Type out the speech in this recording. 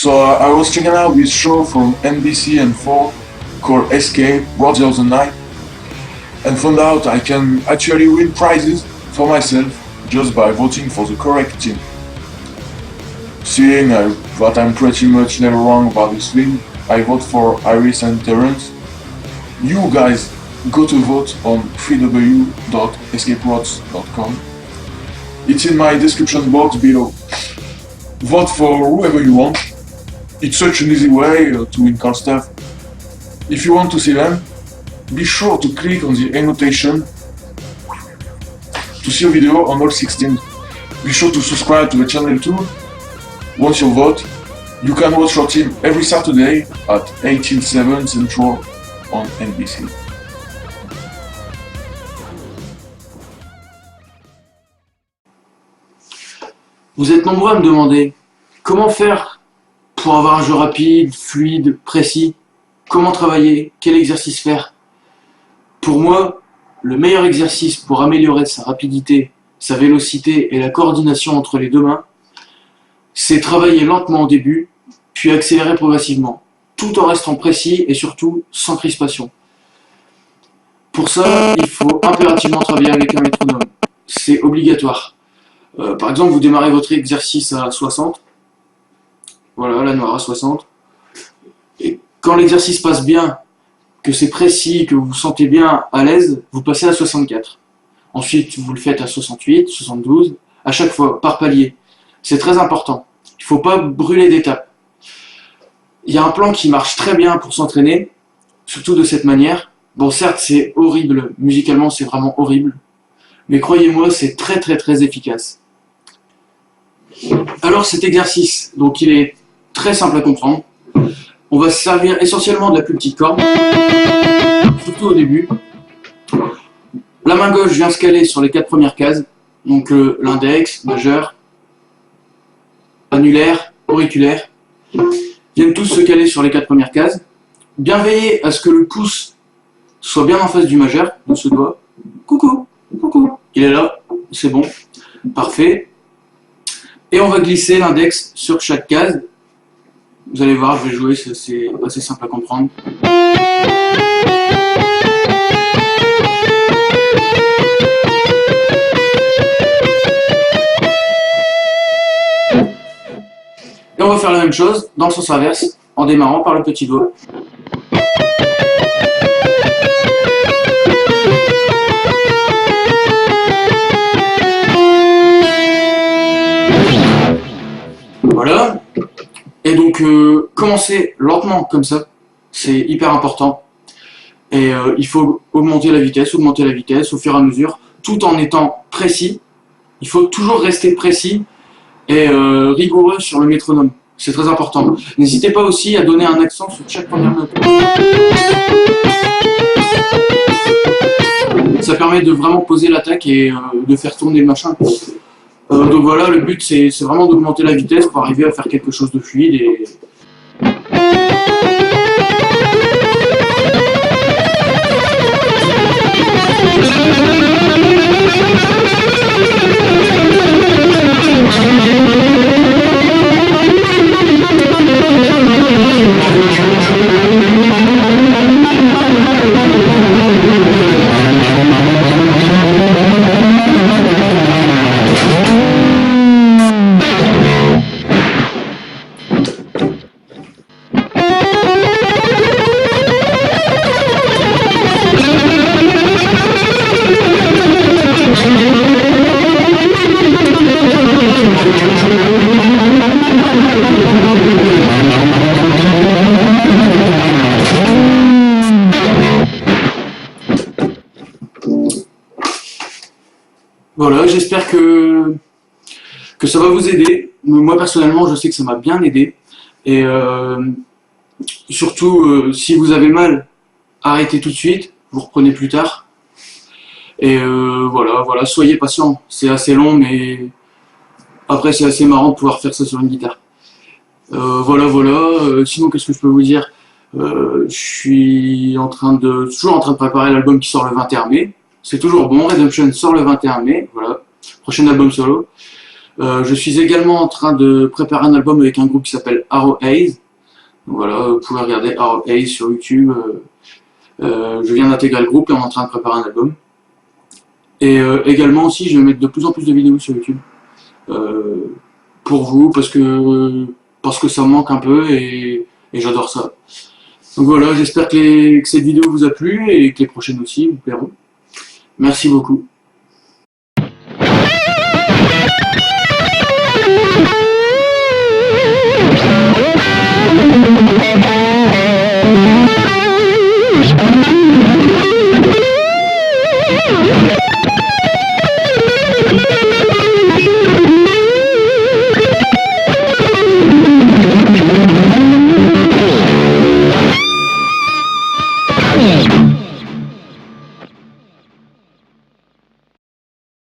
So I was checking out this show from NBC and 4 called Escape Road the other night and found out I can actually win prizes for myself just by voting for the correct team. Seeing that I'm pretty much never wrong about this thing, I vote for Iris and Terence. You guys go to vote on www.escaperods.com. It's in my description box below. Vote for whoever you want. It's such an easy way to win cool stuff. If you want to see them, be sure to click on the annotation to see a video on all 16. Be sure to subscribe to the channel too. Once you vote, you can watch your team every Saturday at 18/7 Central on NBC. Vous êtes nombreux à me demander comment faire pour avoir un jeu rapide, fluide, précis, comment travailler, quel exercice faire. Pour moi, le meilleur exercice pour améliorer sa rapidité, sa vélocité et la coordination entre les deux mains, c'est travailler lentement au début, puis accélérer progressivement, tout en restant précis et surtout sans crispation. Pour ça, il faut impérativement travailler avec un métronome. C'est obligatoire. Par exemple, vous démarrez votre exercice à 60. Voilà, la noire à 60. Et quand l'exercice passe bien, que c'est précis, que vous vous sentez bien à l'aise, vous passez à 64. Ensuite, vous le faites à 68, 72, à chaque fois, par palier. C'est très important. Il ne faut pas brûler d'étapes. Il y a un plan qui marche très bien pour s'entraîner, surtout de cette manière. Bon, certes, c'est horrible. Musicalement, c'est vraiment horrible. Mais croyez-moi, c'est très très très efficace. Alors cet exercice, donc il est très simple à comprendre. On va se servir essentiellement de la plus petite corde, surtout au début. La main gauche vient se caler sur les 4 premières cases, donc l'index, majeur, annulaire, auriculaire, viennent tous se caler sur les 4 premières cases. Bien veiller à ce que le pouce soit bien en face du majeur, de ce doigt. Coucou, coucou, il est là, c'est bon, parfait. Et on va glisser l'index sur chaque case. Vous allez voir, je vais jouer, c'est assez simple à comprendre. Et on va faire la même chose dans le sens inverse, en démarrant par le petit doigt. Voilà. Et donc, commencer lentement comme ça, c'est hyper important. Et il faut augmenter la vitesse au fur et à mesure, tout en étant précis. Il faut toujours rester précis et rigoureux sur le métronome. C'est très important. N'hésitez pas aussi à donner un accent sur chaque première note. Ça permet de vraiment poser l'attaque et de faire tourner le machin. Donc voilà, le but c'est vraiment d'augmenter la vitesse pour arriver à faire quelque chose de fluide et... Voilà, j'espère que ça va vous aider. Moi personnellement, je sais que ça m'a bien aidé. Et surtout, si vous avez mal, arrêtez tout de suite, vous reprenez plus tard. Et voilà, soyez patient. C'est assez long, mais après c'est assez marrant de pouvoir faire ça sur une guitare. Voilà. Sinon, qu'est-ce que je peux vous dire? Je suis toujours en train de préparer l'album qui sort le 21 mai. C'est toujours bon, Redemption sort le 21 mai, voilà, prochain album solo. Je suis également en train de préparer un album avec un groupe qui s'appelle Arrow Haze. Donc voilà, vous pouvez regarder Arrow Haze sur YouTube. Je viens d'intégrer le groupe et on est en train de préparer un album. Et également aussi, je vais mettre de plus en plus de vidéos sur YouTube. Pour vous, parce que ça me manque un peu et j'adore ça. Donc voilà, j'espère que cette vidéo vous a plu et que les prochaines aussi vous plairont. Merci beaucoup.